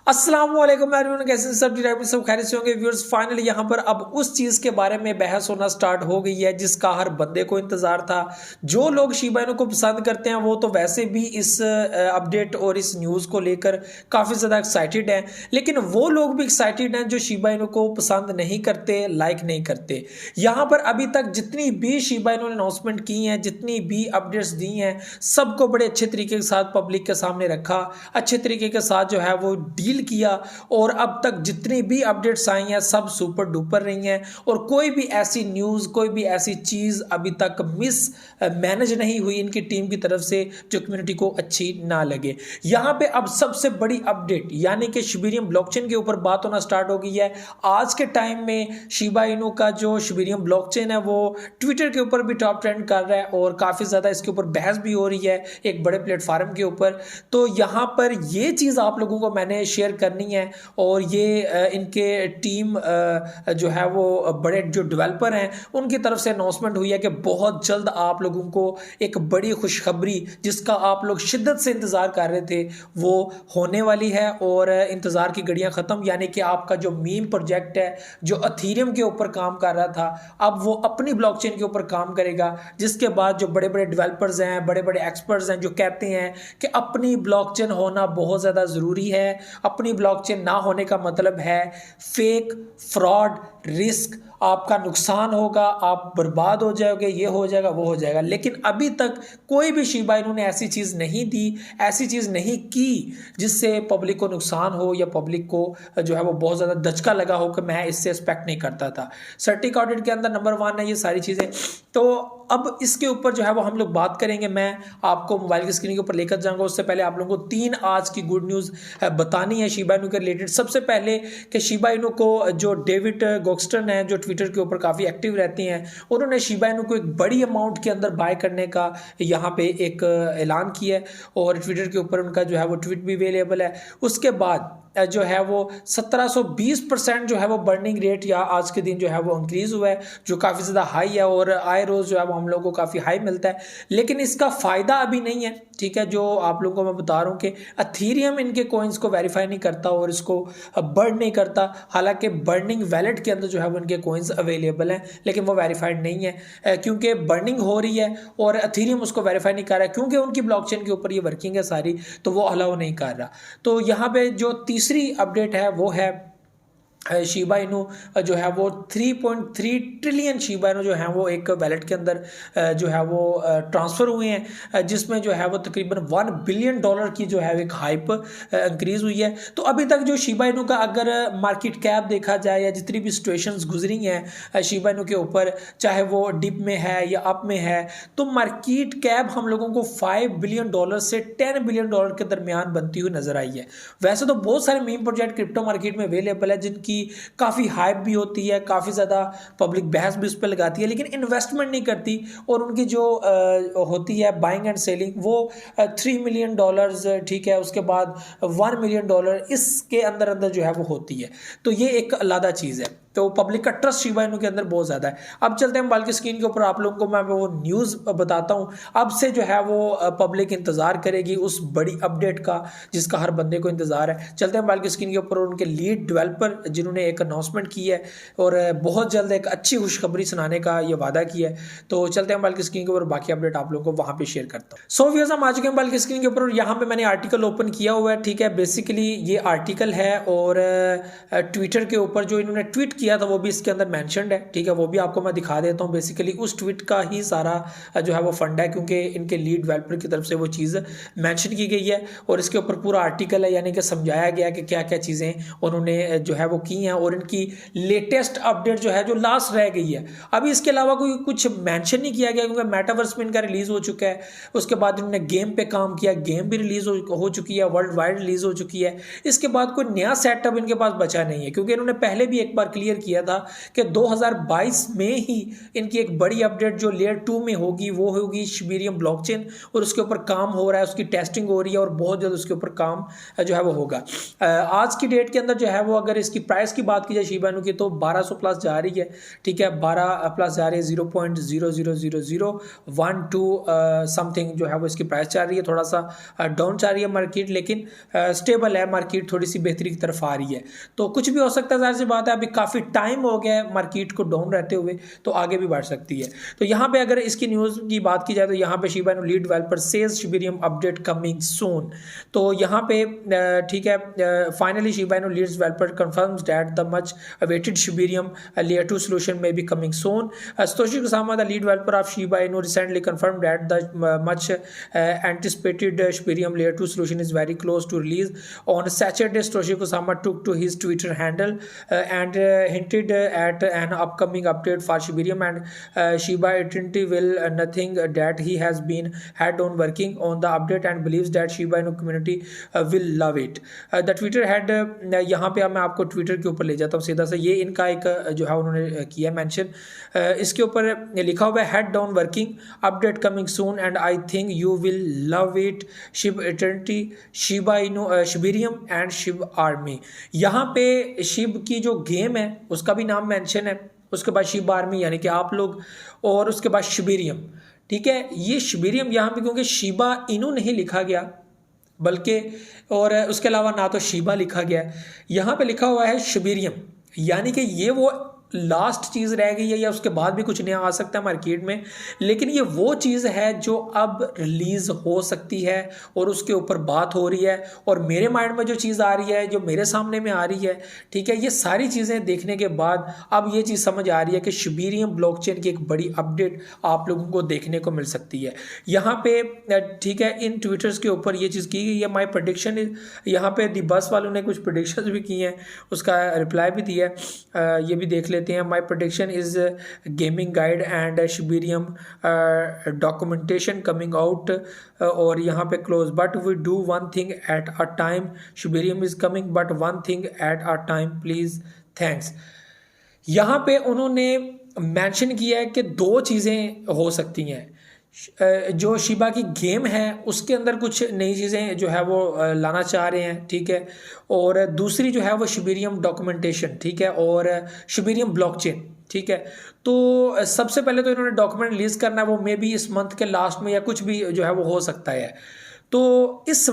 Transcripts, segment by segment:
अस्सलाम वालेकुम एवरीवन, कैसे सब डिराइव सब खैरियत से होंगे व्यूअर्स। फाइनली यहाँ पर अब उस चीज़ के बारे में बहस होना स्टार्ट हो गई है जिसका हर बंदे को इंतज़ार था। जो लोग शिबा इनू को पसंद करते हैं वो तो वैसे भी इस अपडेट और इस न्यूज़ को लेकर काफ़ी ज़्यादा एक्साइटेड हैं, लेकिन वो लोग भी एक्साइटेड हैं जो शिबा इनू को पसंद नहीं करते, लाइक नहीं करते। यहाँ पर अभी तक जितनी भी शिबा इनू ने अनाउंसमेंट की हैं, जितनी भी अपडेट्स दी हैं, सबको बड़े अच्छे तरीके के साथ पब्लिक के सामने रखा, अच्छे तरीके के साथ जो है वो डील किया। और अब तक जितनी भी अपडेट्स आई हैं सब सुपर डुपर रही हैं और कोई भी ऐसी न्यूज़, कोई भी ऐसी चीज़ अभी तक मिस मैनेज नहीं हुई इनकी टीम की तरफ से जो कम्युनिटी को अच्छी ना लगे। यहाँ पे अब सबसे बड़ी अपडेट यानी कि शिबेरियम ब्लॉकचेन के ऊपर बात होना स्टार्ट हो गई है। आज के टाइम में शिबा इनू का जो शिबेरियम ब्लॉकचेन है वो ट्विटर के ऊपर भी टॉप ट्रेंड कर रहा है और काफ़ी ज़्यादा इसके ऊपर बहस भी हो रही है एक बड़े प्लेटफार्म के ऊपर। तो यहाँ पर ये चीज़ आप लोगों को मैंने शेयर करनी है और ये इनके टीम जो है वो बड़े जो डेवलपर हैं उनकी तरफ से अनाउंसमेंट हुई है कि बहुत जल्द आप लोगों को एक बड़ी खुशखबरी जिसका आप लोग शिद्दत से इंतज़ार कर रहे थे वो होने वाली है। और इंतज़ार की घड़ियां ख़त्म, यानी कि आपका जो मीम प्रोजेक्ट है जो अथीरियम के ऊपर काम कर रहा था अब वो अपनी ब्लॉकचेन के ऊपर काम करेगा, जिसके बाद जो बड़े बड़े डेवलपर्स हैं, बड़े बड़े एक्सपर्ट्स हैं जो कहते हैं कि अपनी ब्लॉकचेन होना बहुत ज़्यादा ज़रूरी है। अपनी ब्लॉकचेन ना होने का मतलब है फेक, फ्रॉड, रिस्क, आपका नुकसान होगा, आप बर्बाद हो जाओगे, ये हो जाएगा, वो हो जाएगा। लेकिन अभी तक कोई भी शिबा इनू ने ऐसी चीज़ नहीं दी, ऐसी चीज़ नहीं की जिससे पब्लिक को नुकसान हो या पब्लिक को जो है वो बहुत ज़्यादा दचका लगा हो कि मैं इससे एक्सपेक्ट नहीं करता था। सर्टिक ऑडिट के अंदर नंबर 1 है ये सारी चीज़ें। तो अब इसके ऊपर जो है वो हम लोग बात करेंगे, मैं आपको मोबाइल की स्क्रीन के ऊपर लेकर जाऊंगा। उससे पहले आप लोगों को 3 आज की गुड न्यूज़ बतानी है शिबा इनू के रिलेटेड। सबसे पहले कि शिबा इनू को जो डेविड गोक्स्टन है जो ट्विटर के ऊपर काफ़ी एक्टिव रहती हैं, उन्होंने शिबा इनू को एक बड़ी अमाउंट के अंदर बाय करने का यहाँ पे एक ऐलान किया है और ट्विटर के ऊपर उनका जो है वो ट्वीट भी अवेलेबल है। उसके बाद जो है वो 1720% जो है वो बर्निंग रेट या आज के दिन जो है वो इंक्रीज हुआ है, जो काफ़ी ज़्यादा हाई है और आए रोज़ जो है वो हम लोगों को काफ़ी हाई मिलता है। लेकिन इसका फ़ायदा अभी नहीं है, ठीक है। जो आप लोगों को मैं बता रहा हूँ कि अथीरियम इनके कॉइन्स को वेरीफाई नहीं करता और इसको बर्न नहीं करता। हालांकि बर्निंग वैलेट के अंदर जो है वो इनके कॉइन्स अवेलेबल हैं लेकिन वो वेरीफाइड नहीं है क्योंकि बर्निंग हो रही है और अथीरियम उसको वेरीफाई नहीं कर रहा है क्योंकि उनकी ब्लॉकचेन के ऊपर ये वर्किंग है सारी, तो वो अलाउ नहीं कर रहा। तो यहाँ पे जो तीसरी अपडेट है वो है शिबा इनू जो है वो 3.3 ट्रिलियन शिबा इनू जो है वो एक वैलेट के अंदर जो है वो ट्रांसफ़र हुए हैं, जिसमें जो है वो तकरीबन $1 बिलियन की जो है एक हाइप इंक्रीज़ हुई है। तो अभी तक जो शिबा इनू का अगर मार्केट कैप देखा जाए या जितनी भी सिचुएशंस गुजरी हैं शिबा इनू के ऊपर, चाहे वो डिप में है या अप में है, तो मार्केट कैप हम लोगों को $5 बिलियन से $10 बिलियन के दरमियान बनती हुई नजर आई है। वैसे तो बहुत सारे मीम प्रोजेक्ट क्रिप्टो मार्केट में अवेलेबल है जिनकी काफ़ी हाइप भी होती है, काफ़ी ज़्यादा पब्लिक बहस भी उस पर लगाती है, लेकिन इन्वेस्टमेंट नहीं करती और उनकी जो होती है बाइंग एंड सेलिंग वो $3 मिलियन, ठीक है, उसके बाद $1 मिलियन इसके अंदर अंदर जो है वो होती है। तो ये एक अलग चीज़ है। तो पब्लिक का ट्रस्ट शिबा इनू के अंदर बहुत ज़्यादा है। अब चलते हैं मोबाइल की स्क्रीन के ऊपर, आप लोगों को मैं वो न्यूज़ बताता हूँ। अब से जो है वो पब्लिक इंतज़ार करेगी उस बड़ी अपडेट का जिसका हर बंदे को इंतज़ार है। चलते हैं मोबाइल की स्क्रीन के ऊपर, उनके लीड डेवलपर जिन्होंने एक अनाउंसमेंट की है और बहुत जल्द एक अच्छी खुशखबरी सुनाने का ये वादा किया है। तो चलते हैं मोबाइल की स्क्रीन के ऊपर, बाकी अपडेट आप लोगों को वहाँ पर शेयर करता हूँ। सो व्यूअर्स, हम आ चुके हैं मोबाइल की स्क्रीन के ऊपर और यहाँ पर मैंने आर्टिकल ओपन किया हुआ है, ठीक है। बेसिकली ये आर्टिकल है और ट्विटर के ऊपर जो इन्होंने ट्वीट किया था वो भी इसके अंदर मेंशन्ड है, ठीक है। वो भी आपको मैं दिखा देता हूँ। बेसिकली उस ट्वीट का ही सारा जो है वो फंड है क्योंकि इनके लीड डेवलपर की तरफ से वो चीज़ मेंशन की गई है और इसके ऊपर पूरा आर्टिकल है, यानी कि समझाया गया कि क्या क्या चीज़ें उन्होंने जो है वो की हैं और इनकी लेटेस्ट अपडेट जो है जो लास्ट रह गई है। अभी इसके अलावा कोई कुछ मेंशन नहीं किया गया क्योंकि मेटावर्स में इनका रिलीज़ हो चुका है। उसके बाद इन्होंने गेम पे काम किया, गेम भी रिलीज़ हो चुकी है, वर्ल्ड वाइड रिलीज़ हो चुकी है। इसके बाद कोई नया सेटअप इनके पास बचा नहीं है क्योंकि इन्होंने पहले भी एक बार क्लियर क्लियर किया था कि 2022 में ही इनकी एक बड़ी अपडेट जो लेयर 2 में होगी वो होगी शिबेरियम ब्लॉकचेन, और उसके ऊपर काम हो रहा है, उसकी टेस्टिंग हो रही है और बहुत जल्द उसके ऊपर काम जो है वो होगा। आज की डेट के अंदर जो है वो अगर इसकी प्राइस की बात की जाए शिबा इनू की तो 1200 प्लस जा रही है, ठीक है, 12 प्लस जा रही है, 0.00012 समथिंग जो है वो इसकी प्राइस चल रही है, थोड़ा सा डाउन चल रही है मार्केट, लेकिन स्टेबल है मार्केट, थोड़ी सी बेहतरी की तरफ आ रही है। तो कुछ भी हो सकता है, जाहिर सी बात है, अभी काफ़ी टाइम हो गया है मार्केट को डाउन रहते हुए, तो आगे भी बढ़ सकती है। तो यहाँ पे अगर इसकी न्यूज़ की बात की जाए तो यहाँ पे Shiba Inu lead developer says Shibarium update coming सून। तो यहाँ पे ठीक है, finally Shiba Inu lead developer confirms that the much awaited Shibarium layer 2 solution may be coming soon. Satoshi Kusama, the lead developer of Shiba Inu, recently confirmed that the much anticipated Shibarium layer 2 solution is very close to release. On Saturday, Satoshi Kusama took to his Twitter handle and hinted at an upcoming update for Shibarium and Shiba Eternity will nothing that he has been had on working on the update and believes that Shiba Inu community will love it. The Twitter head यहाँ पे मैं आपको Twitter के ऊपर ले जाता हूँ सीधा से, ये इनका एक जो है उन्होंने किया मेंशन, इसके ऊपर लिखा हुआ है head down working update coming soon and I think you will love it Shib Eternity Shiba Inu Shibarium and Shib army. यहाँ पे शिब की जो गेम है उसका भी नाम मेंशन है, उसके बाद शिब आर्मी यानी कि आप लोग, और उसके बाद शिबेरियम, ठीक है। ये शिबेरियम यहाँ पे क्योंकि शिबा इनू नहीं लिखा गया बल्कि, और उसके अलावा ना तो शिबा लिखा गया है, यहाँ पे लिखा हुआ है शिबेरियम, यानी कि ये वो लास्ट चीज़ रह गई है या उसके बाद भी कुछ नया आ सकता है मार्केट में, लेकिन ये वो चीज़ है जो अब रिलीज़ हो सकती है और उसके ऊपर बात हो रही है। और मेरे माइंड में जो चीज़ आ रही है, जो मेरे सामने में आ रही है, ठीक है, ये सारी चीज़ें देखने के बाद अब ये चीज़ समझ आ रही है कि शिबेरियम ब्लॉकचेन की एक बड़ी अपडेट आप लोगों को देखने को मिल सकती है यहाँ पे, ठीक है। इन ट्विटर्स के ऊपर ये चीज़ की गई है, माई प्रेडिक्शन इज, यहाँ पे दी बस वालों ने कुछ प्रेडिक्शंस भी की हैं, उसका रिप्लाई भी दिया है, ये भी देख लेते हैं। My prediction is gaming guide and Shibarium documentation coming out, और यहाँ पे close but we do one thing at a time, Shibarium is coming but one thing at a time please thanks. यहाँ पे उन्होंने मेंशन किया है कि दो चीज़ें हो सकती हैं, जो शिबा की गेम है उसके अंदर कुछ नई चीज़ें जो है वो लाना चाह रहे हैं, ठीक है, और दूसरी जो है वो शिबेरियम डॉक्यूमेंटेशन, ठीक है, और शिबेरियम ब्लॉकचेन, ठीक है। तो सबसे पहले तो इन्होंने डॉक्यूमेंट रिलीज़ करना है, वो मे बी इस मंथ के लास्ट में या कुछ भी जो है वो हो सकता है। तो इस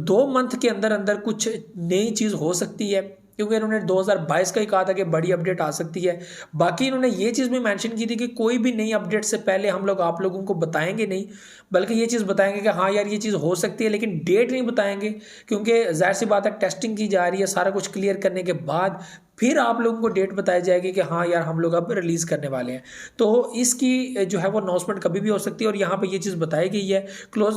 2 मंथ के अंदर अंदर कुछ नई चीज़ हो सकती है, क्योंकि इन्होंने 2022 का ही कहा था कि बड़ी अपडेट आ सकती है। बाकी इन्होंने ये चीज़ भी मेंशन की थी कि कोई भी नई अपडेट से पहले हम लोग आप लोगों को बताएंगे नहीं, बल्कि ये चीज़ बताएंगे कि हाँ यार ये चीज़ हो सकती है, लेकिन डेट नहीं बताएंगे, क्योंकि जाहिर सी बात है टेस्टिंग की जा रही है, सारा कुछ क्लियर करने के बाद फिर आप लोगों को डेट बताई जाएगी कि हाँ यार हम लोग अब रिलीज़ करने वाले हैं। तो इसकी जो है वो अनाउंसमेंट कभी भी हो सकती है, और यहाँ पे ये चीज़ बताई गई है, close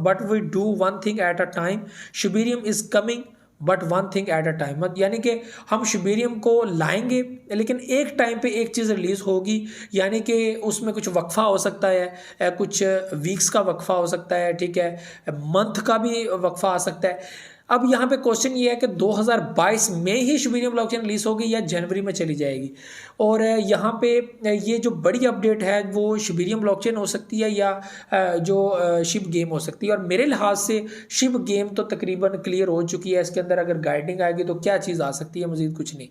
but we do one thing at a time, Shibarium is coming but one thing at a time, यानी कि हम शिबेरियम को लाएंगे लेकिन एक टाइम पे एक चीज़ रिलीज़ होगी, यानी कि उसमें कुछ वक्फा हो सकता है, कुछ वीक्स का वक्फा हो सकता है, ठीक है, मंथ का भी वक्फा आ सकता है। अब यहाँ पे क्वेश्चन ये है कि 2022 में ही शिबेरियम ब्लॉकचेन रिलीज होगी या जनवरी में चली जाएगी, और यहाँ पे ये जो बड़ी अपडेट है वो शिबेरियम ब्लॉकचेन हो सकती है या जो शिब गेम हो सकती है। और मेरे लिहाज से शिब गेम तो तकरीबन क्लियर हो चुकी है, इसके अंदर अगर गाइडिंग आएगी तो क्या चीज़ आ सकती है, मज़ीद कुछ नहीं।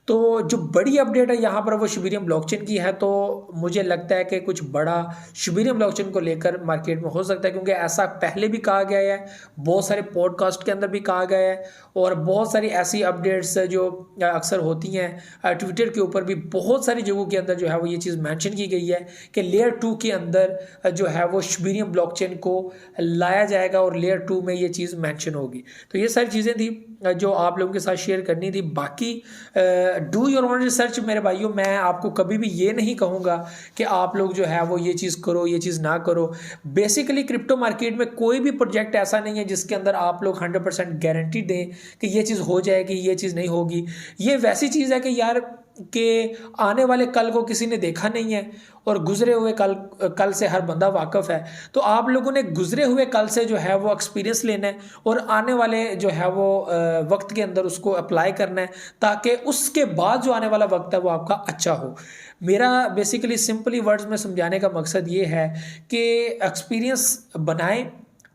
तो जो बड़ी अपडेट है यहाँ पर वो शिबेरियम ब्लॉकचेन की है, तो मुझे लगता है कि कुछ बड़ा शिबेरियम ब्लॉकचेन को लेकर मार्केट में हो सकता है, क्योंकि ऐसा पहले भी कहा गया है, बहुत सारे पॉडकास्ट के अंदर भी कहा गया है, और बहुत सारी ऐसी अपडेट्स जो अक्सर होती हैं ट्विटर के ऊपर भी बहुत सारी जगहों के अंदर जो है वो ये चीज़ मेंशन की गई है कि लेयर 2 के अंदर जो है वो शिबेरियम ब्लॉकचेन को लाया जाएगा और लेयर 2 में ये चीज़ मेंशन होगी। तो ये सारी चीज़ें थी जो आप लोगों के साथ शेयर करनी थी। बाकी डू योर ओन रिसर्च मेरे भाइयों, मैं आपको कभी भी ये नहीं कहूँगा कि आप लोग जो है वो ये चीज़ करो ये चीज़ ना करो। बेसिकली क्रिप्टो मार्केट में कोई भी प्रोजेक्ट ऐसा नहीं है जिसके अंदर आप लोग 100% गारंटी दें कि ये चीज़ हो जाएगी, ये चीज़ नहीं होगी। ये वैसी चीज़ है कि यार कि आने वाले कल को किसी ने देखा नहीं है और गुजरे हुए कल से हर बंदा वाकिफ़ है। तो आप लोगों ने गुजरे हुए कल से जो है वो एक्सपीरियंस लेना है और आने वाले जो है वो वक्त के अंदर उसको अप्लाई करना है, ताकि उसके बाद जो आने वाला वक्त है वो आपका अच्छा हो। मेरा बेसिकली सिंपली वर्ड्स में समझाने का मकसद ये है कि एक्सपीरियंस बनाएं,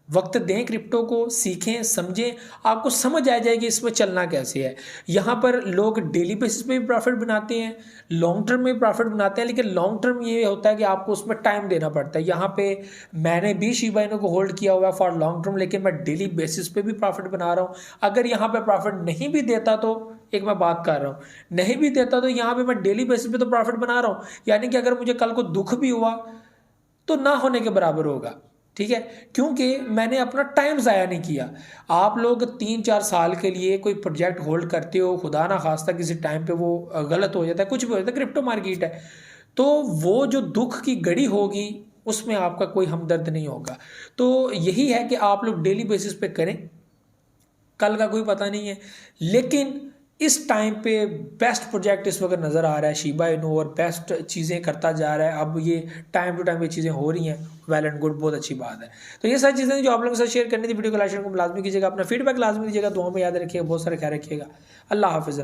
वक्त दें, क्रिप्टो को सीखें, समझें, आपको समझ आ जाएगी इसमें चलना कैसे है। यहाँ पर लोग डेली बेसिस पे भी प्रॉफिट बनाते हैं, लॉन्ग टर्म में भी प्रॉफिट बनाते हैं, लेकिन लॉन्ग टर्म ये होता है कि आपको उसमें टाइम देना पड़ता है। यहाँ पे मैंने भी शिबा इनू को होल्ड किया हुआ है फॉर लॉन्ग टर्म, लेकिन मैं डेली बेसिस पे भी प्रॉफिट बना रहा हूँ। अगर यहाँ पे प्रॉफिट नहीं भी देता तो एक मैं बात कर रहा हूँ, नहीं भी देता तो यहाँ पे मैं डेली बेसिस पे तो प्रॉफिट बना रहा हूँ, यानी कि अगर मुझे कल को दुख भी हुआ तो ना होने के बराबर होगा। ठीक है, क्योंकि मैंने अपना टाइम ज़ाया नहीं किया। आप लोग 3-4 साल के लिए कोई प्रोजेक्ट होल्ड करते हो, खुदा ना खास्ता किसी टाइम पे वो गलत हो जाता है, कुछ भी हो जाता है, क्रिप्टो मार्केट है, तो वो जो दुख की घड़ी होगी उसमें आपका कोई हमदर्द नहीं होगा। तो यही है कि आप लोग डेली बेसिस पे करें, कल का कोई पता नहीं है। लेकिन इस टाइम पे बेस्ट प्रोजेक्ट इस वक्त नज़र आ रहा है शिबा इनू, और बेस्ट चीज़ें करता जा रहा है। अब ये टाइम टू टाइम ये चीज़ें हो रही हैं, वेल एंड गुड, बहुत अच्छी बात है। तो ये सारी चीज़ें जो आप लोगों के साथ शेयर करनी थी, वीडियो को लाइक को लाजमी कीजिएगा, अपना फीडबैक लाजमी दीजिएगा, दुआ में याद रखिएगा, बहुत सारे ख्याल रखिएगा। अल्लाह हाफिज़।